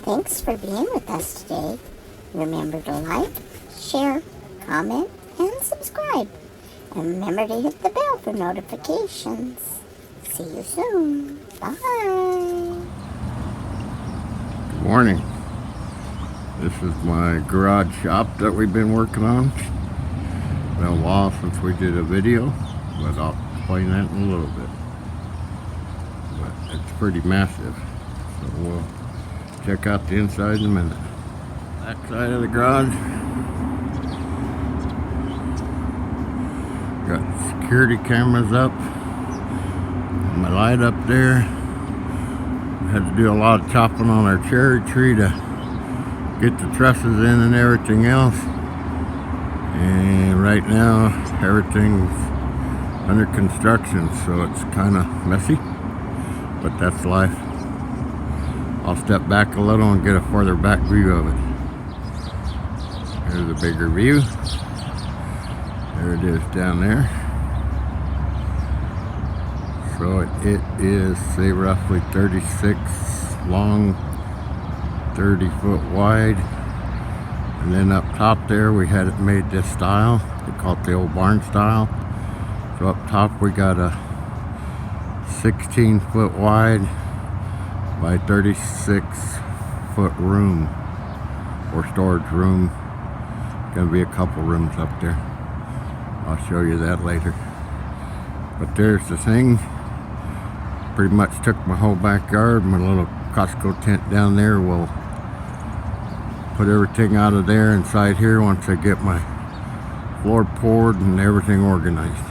Thanks for being with us today. Remember to like, share, comment, and subscribe. And remember to hit the bell for notifications. See you soon. Bye. Good morning. This is my garage shop that we've been working on. Been a while since we did a video, but I'll explain that in a little bit. But it's pretty massive, so we'll check out the inside in a minute. Back side of the garage. Got security cameras up. My light up there. Had to do a lot of chopping on our cherry tree to get the trusses in and everything else. And right now everything's under construction, so it's kind of messy, but that's life. I'll step back a little and get a further back view of it. Here's a bigger view. There it is down there. So it is, say, roughly 36 long, 30 foot wide. And then up top there we had it made this style. We call it the old barn style. So up top we got a 16 foot wide by 36 foot room, or storage room. Gonna be a couple rooms up there. I'll show you that later. But there's the thing. Pretty much took my whole backyard. My little Costco tent down there will put everything out of there inside here once I get my floor poured and everything organized.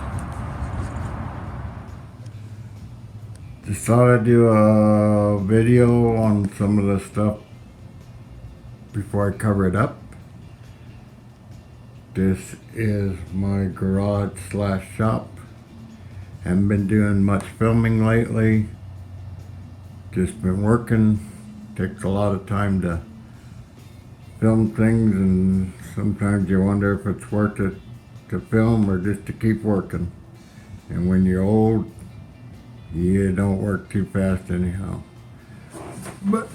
Just thought I'd do a video on some of the stuff before I cover it up. This is my garage / shop. Haven't been doing much filming lately. Just been working. Takes a lot of time to film things, and sometimes you wonder if it's worth it to film or just to keep working. And when you're old, you don't work too fast anyhow. But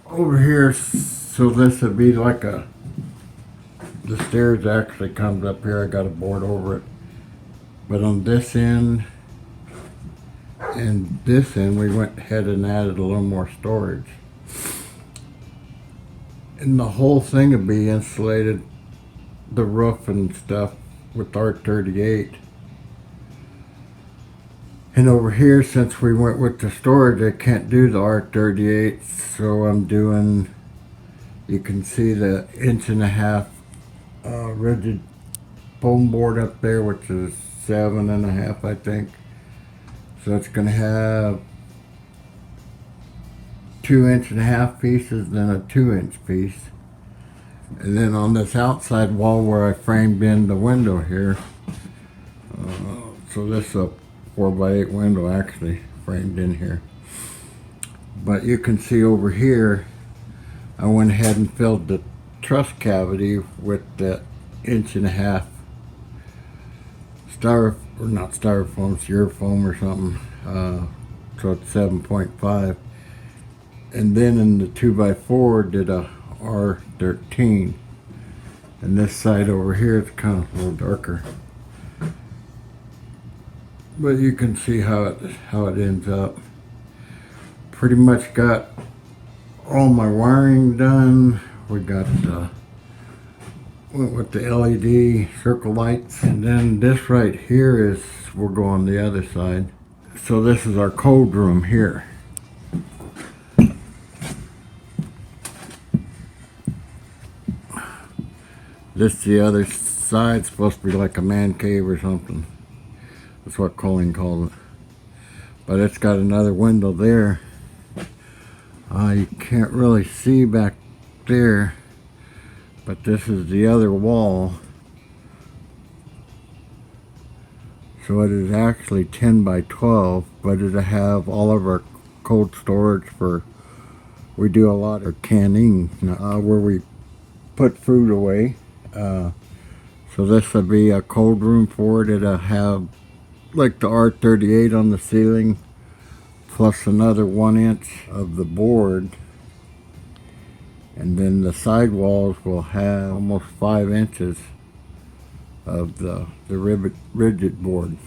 over here, so this would be like the stairs actually comes up here. I got a board over it. But on this end and this end, we went ahead and added a little more storage. And the whole thing would be insulated, the roof and stuff, with R38. And over here, since we went with the storage, I can't do the R38, so I'm doing, you can see the 1.5 inch rigid foam board up there, which is 7.5, I think. So it's going to have 2.5 inch pieces, then a 2-inch piece. And then on this outside wall where I framed in the window here, so this is a 4x8 window actually framed in here. But you can see over here, I went ahead and filled the truss cavity with that 1.5 inch not styrofoam, styrofoam or something. So it's 7.5. And then in the 2x4 did a R13. And this side over here is kind of a little darker. But you can see how it ends up. Pretty much got all my wiring done. We got went with the LED circle lights, and then this right here is, we'll go on the other side. So this is our cold room here. This the other side, supposed to be like a man cave or something. That's what Colleen called it. But it's got another window there. You can't really see back there, but this is the other wall. So it is actually 10 by 12, but it'll have all of our cold storage for, we do a lot of canning, where we put food away. So this will be a cold room for it. It'll have like the R38 on the ceiling, plus another 1 inch of the board And then the side walls will have almost 5 inches of the rigid board.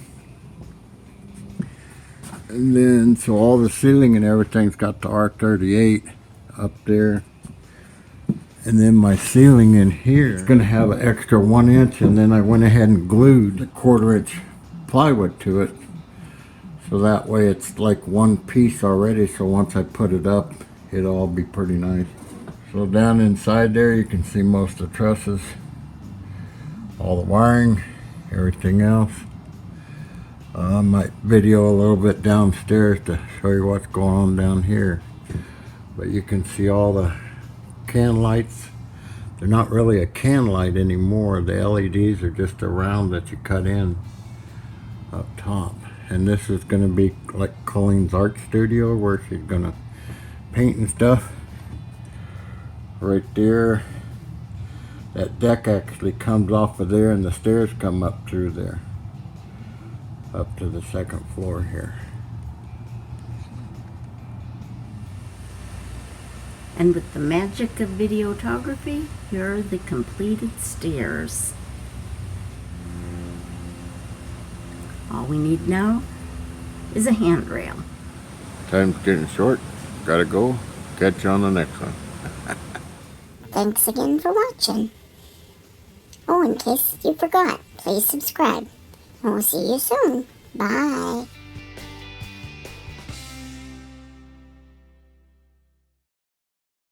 And then, so all the ceiling and everything's got the R38 up there. And then my ceiling in here is going to have an extra 1 inch, and then I went ahead and glued a 1/4 inch plywood to it. So that way it's like one piece already, so once I put it up, it'll all be pretty nice. So down inside there you can see most of the trusses, all the wiring, everything else. I might video a little bit downstairs to show you what's going on down here. But you can see all the can lights. They're not really a can light anymore. The LEDs are just a round that you cut in up top. And this is going to be like Colleen's art studio where she's going to paint and stuff. Right there. That deck actually comes off of there and the stairs come up through there. Up to the 2nd floor here. And with the magic of videography, here are the completed stairs. All we need now is a handrail. Time's getting short. Gotta go. Catch you on the next one. Thanks again for watching. Oh, in case you forgot, please subscribe. And we'll see you soon. Bye.